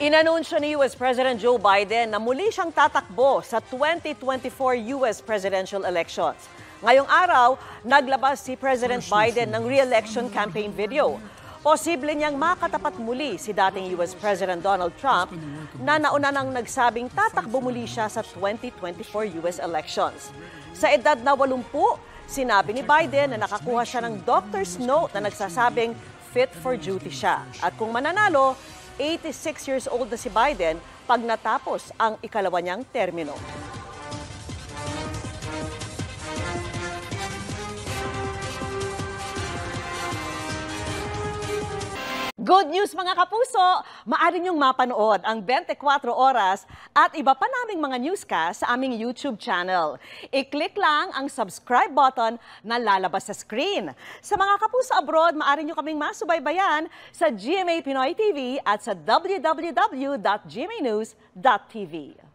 Inanunsyo ni US President Joe Biden na muli siyang tatakbo sa 2024 US presidential elections. Ngayong araw, naglabas si President Biden ng re-election campaign video. Posible niyang makatapat muli si dating US President Donald Trump na nauna nang nagsabing tatakbo muli siya sa 2024 US elections. Sa edad na 80, sinabi ni Biden na nakakuha siya ng doctor's note na nagsasabing fit for duty siya. At kung mananalo, 86 years old na si Biden pag natapos ang ikalawa niyang termino. Good news mga kapuso! Maaari niyong mapanood ang 24 oras at iba pa naming mga newscast sa aming YouTube channel. I-click lang ang subscribe button na lalabas sa screen. Sa mga kapuso abroad, maaari niyo kaming masubaybayan sa GMA Pinoy TV at sa www.gmanews.tv.